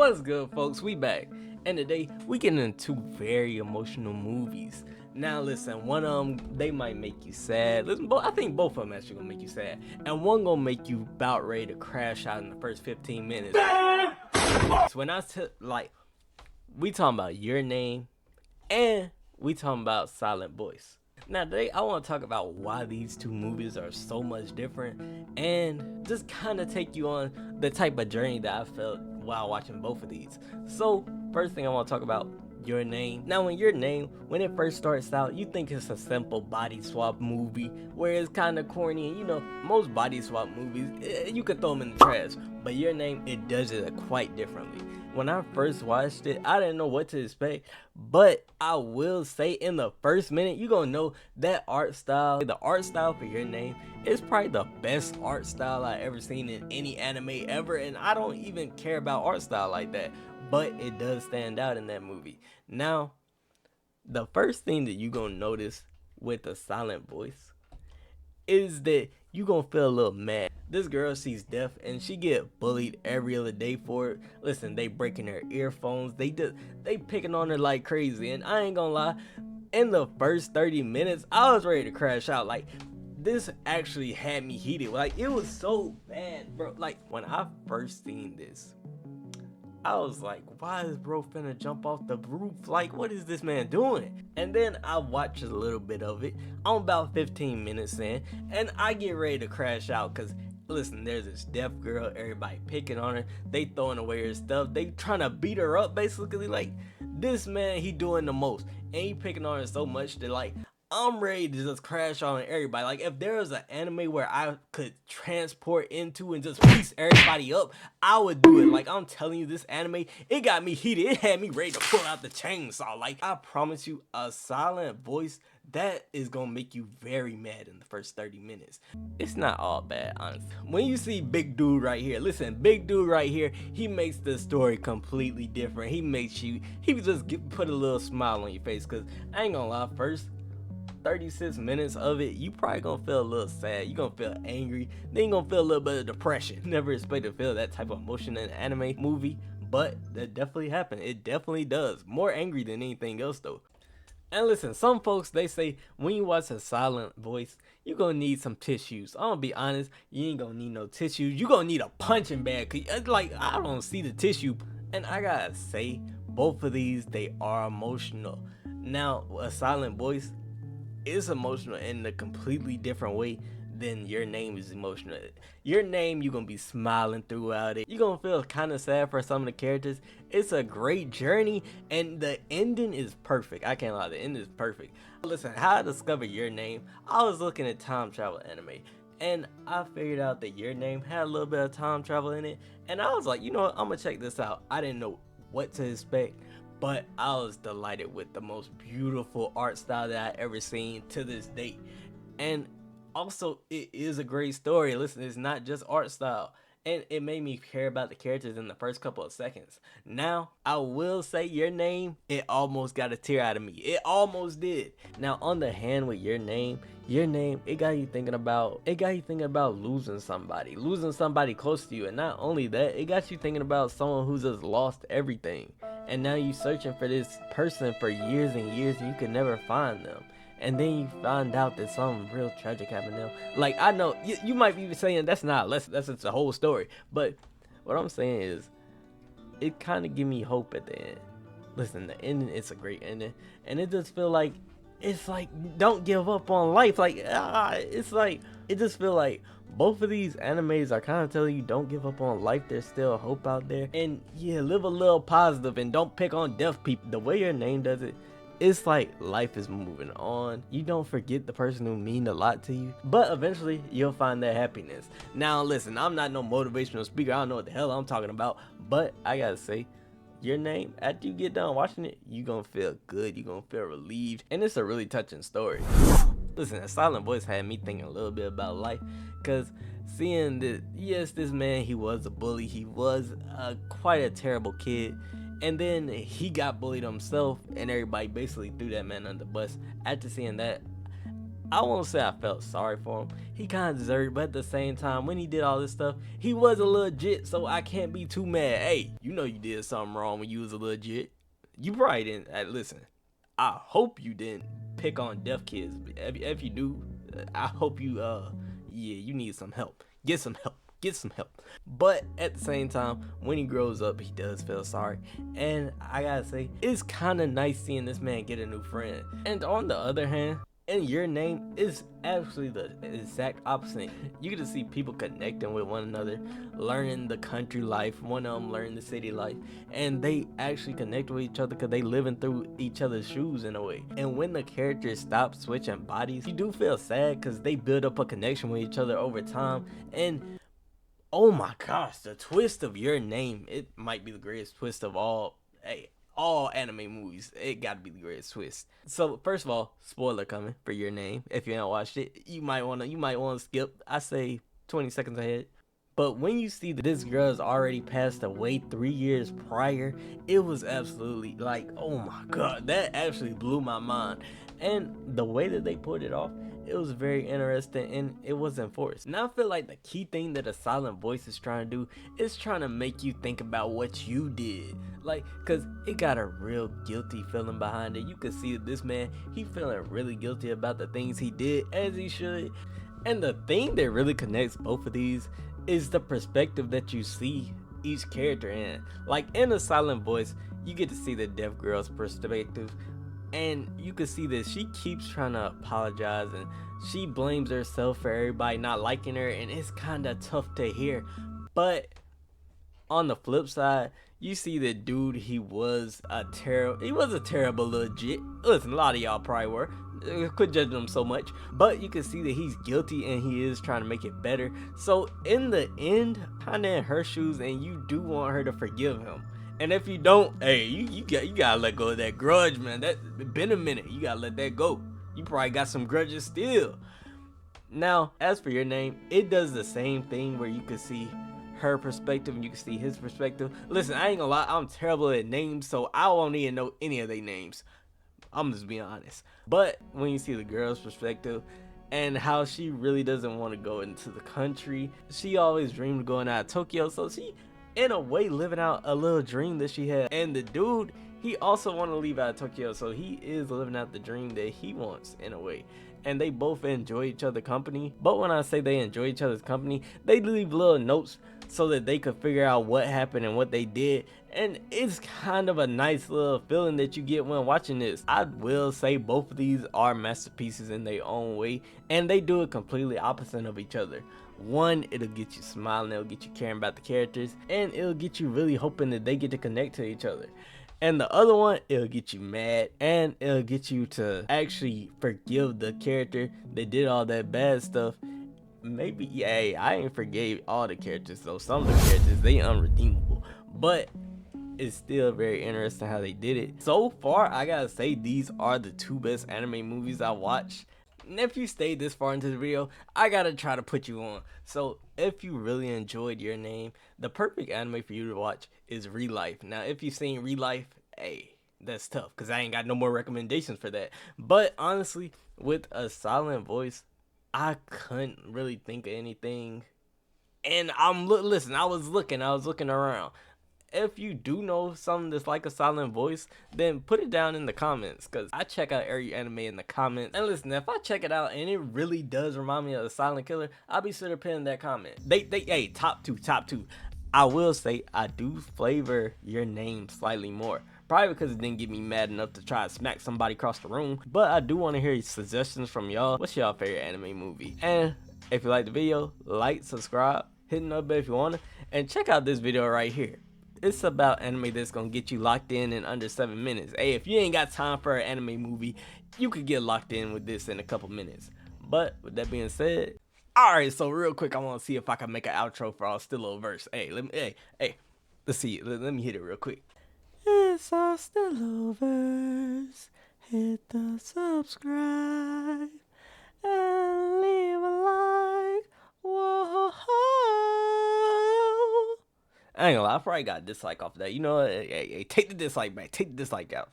What's good, folks? We back, and today we getting into very emotional movies. Now listen, one of them, they might make you sad. Listen, I think both of them actually gonna make you sad, and one gonna make you about ready to crash out in the first 15 minutes. So when we talking about Your Name, and we talking about Silent Voice. Now today I want to talk about why these two movies are so much different, and just kind of take you on the type of journey that I felt while watching both of these. So first thing I want to talk about, Your Name. Now when Your Name, when it first starts out, you think it's a simple body swap movie where it's kind of corny, and you know, most body swap movies, you could throw them in the trash, but Your Name, it does it quite differently. When I first watched it, I didn't know what to expect, but I will say in the first minute, you're gonna know that art style. The art style for Your Name is probably the best art style I ever seen in any anime ever, and I don't even care about art style like that, but it does stand out in that movie. Now, the first thing that you're gonna notice with the Silent Voice is that you gonna feel a little mad. This girl, she's deaf and she get bullied every other day for it. Listen, they breaking her earphones, they picking on her like crazy, and I ain't gonna lie, in the first 30 minutes I was ready to crash out. Like, this actually had me heated. Like, it was so bad, bro. Like, when I first seen this, I was like, why is bro finna jump off the roof? Like, what is this man doing? And then I watched a little bit of it. I'm about 15 minutes in, and I get ready to crash out because, listen, there's this deaf girl, everybody picking on her, they throwing away her stuff, they trying to beat her up basically. Like, this man, he doing the most, and he picking on her so much that, like, I'm ready to just crash on everybody. Like, if there was an anime where I could transport into and just piece everybody up, I would do it. Like, I'm telling you, this anime, it got me heated. It had me ready to pull out the chainsaw. Like, I promise you, a Silent Voice, that is gonna make you very mad in the first 30 minutes. It's not all bad, honestly. When you see Big Dude right here, listen, Big Dude right here, he makes the story completely different. He just put a little smile on your face, because I ain't gonna lie, first 36 minutes of it, you probably gonna feel a little sad, you gonna feel angry, then you gonna feel a little bit of depression. Never expect to feel that type of emotion in an anime movie, but that definitely happened. It definitely does. More angry than anything else though. And listen, some folks, they say when you watch a Silent Voice, you gonna need some tissues. I'm gonna be honest, you ain't gonna need no tissues. You gonna need a punching bag, cause like, I don't see the tissue. And I gotta say, both of these, they are emotional. Now, a Silent Voice is emotional in a completely different way than Your Name is emotional. Your Name, you're gonna be smiling throughout it. You're gonna feel kind of sad for some of the characters. It's a great journey, and the ending is perfect. I can't lie, the ending is perfect. Listen, how I discovered Your Name, I was looking at time travel anime, and I figured out that Your Name had a little bit of time travel in it, and I was like, you know what, I'm gonna check this out. I didn't know what to expect, but I was delighted with the most beautiful art style that I ever seen to this date. And also, it is a great story. Listen, it's not just art style, and it made me care about the characters in the first couple of seconds. Now, I will say Your Name, it almost got a tear out of me. It almost did. Now, on the hand with Your Name, it got you thinking about losing somebody close to you. And not only that, it got you thinking about someone who's just lost everything, and now you searching for this person for years and years, and you could never find them. And then you find out that something real tragic happened to them. Like, I know you might be saying that's just the whole story, but what I'm saying is, it kind of give me hope at the end. Listen, the ending, it's a great ending, and it just feel like, it's like, don't give up on life. Like, it's like, it just feel like both of these animes are kind of telling you, don't give up on life, there's still hope out there, and yeah, live a little positive and don't pick on deaf people. The way Your Name does it, it's like life is moving on. You don't forget the person who mean a lot to you, but eventually you'll find that happiness. Now listen, I'm not no motivational speaker, I don't know what the hell I'm talking about, but I gotta say, Your Name, after you get done watching it, you gonna feel good, you gonna feel relieved, and it's a really touching story. Listen, a Silent Voice had me thinking a little bit about life, because seeing that, yes, this man, he was a bully, he was quite a terrible kid, and then he got bullied himself, and everybody basically threw that man under the bus. After seeing that, I won't say I felt sorry for him. He kind of deserved it, but at the same time, when he did all this stuff, he was a legit, so I can't be too mad. Hey, you know you did something wrong when you was a legit. You probably didn't. Listen, I hope you didn't pick on deaf kids. If you do, I hope you, yeah, you need some help. Get some help. Get some help. But at the same time, when he grows up, he does feel sorry. And I gotta say, it's kind of nice seeing this man get a new friend. And on the other hand, in Your Name is actually the exact opposite. You get to see people connecting with one another, learning the country life, one of them learning the city life, and they actually connect with each other because they living through each other's shoes in a way. And when the characters stop switching bodies, you do feel sad because they build up a connection with each other over time. And oh my gosh, the twist of Your Name, it might be the greatest twist of all. Hey, all anime movies, it gotta be the greatest twist. So first of all, spoiler coming for Your Name. If you haven't watched it, you might wanna skip. I say 20 seconds ahead. But when you see that this girl's already passed away 3 years prior, it was absolutely like, oh my god, that actually blew my mind. And the way that they put it off, it was very interesting and it wasn't forced. Now I feel like the key thing that a silent voice is trying to do is trying to make you think about what you did. Like, cause it got a real guilty feeling behind it. You can see that this man, he feeling really guilty about the things he did, as he should. And the thing that really connects both of these is the perspective that you see each character in. Like in A Silent Voice, you get to see the deaf girl's perspective, and you can see that she keeps trying to apologize and she blames herself for everybody not liking her, and it's kind of tough to hear. But on the flip side, you see the dude, he was a terrible legit. Listen, a lot of y'all probably were. Quit judging him so much. But you can see that he's guilty and he is trying to make it better. So in the end, kinda in her shoes, and you do want her to forgive him. And if you don't, hey, you gotta let go of that grudge, man. That been a minute. You gotta let that go. You probably got some grudges still. Now, as for Your Name, it does the same thing where you can see her perspective and you can see his perspective. Listen, I ain't gonna lie, I'm terrible at names, so I won't even know any of their names. I'm just being honest. But when you see the girl's perspective and how she really doesn't want to go into the country, she always dreamed of going out of Tokyo, so she in a way living out a little dream that she had. And the dude, he also want to leave out of Tokyo, so he is living out the dream that he wants in a way. And they both enjoy each other's company. But when I say they enjoy each other's company, they leave little notes so that they could figure out what happened and what they did. And it's kind of a nice little feeling that you get when watching this. I will say both of these are masterpieces in their own way, and they do it completely opposite of each other. One, it'll get you smiling, it'll get you caring about the characters, and it'll get you really hoping that they get to connect to each other. And the other one, it'll get you mad, and it'll get you to actually forgive the character that did all that bad stuff. Maybe, yeah, I ain't forgave all the characters, though. Some of the characters, they unredeemable. But it's still very interesting how they did it. So far, I gotta say, these are the two best anime movies I watched. And if you stayed this far into the video, I gotta try to put you on. So if you really enjoyed Your Name, the perfect anime for you to watch is Real Life. Now, if you've seen Real Life, hey, that's tough because I ain't got no more recommendations for that. But honestly, with A Silent Voice, I couldn't really think of anything. And listen, I was looking around. If you do know something that's like A Silent Voice, then put it down in the comments, because I check out every anime in the comments. And listen, if I check it out and it really does remind me of The Silent Killer, I'll be sure to pin that comment. Hey, top two. I will say I do flavor Your Name slightly more. Probably because it didn't get me mad enough to try to smack somebody across the room. But I do want to hear suggestions from y'all. What's y'all favorite anime movie? And if you like the video, like, subscribe, hit the bell if you want to, and check out this video right here. It's about anime that's gonna get you locked in under 7 minutes. Hey, if you ain't got time for an anime movie, you could get locked in with this in a couple minutes. But with that being said, alright, so real quick, I want to see if I can make an outro for AustiloVerse. Hey, let's see it. Let me hit it real quick. It's AustiloVerse. Hit the subscribe and leave a like. Whoa. I ain't gonna lie, I probably got a dislike off of that. You know, hey, take the dislike back. Take the dislike out.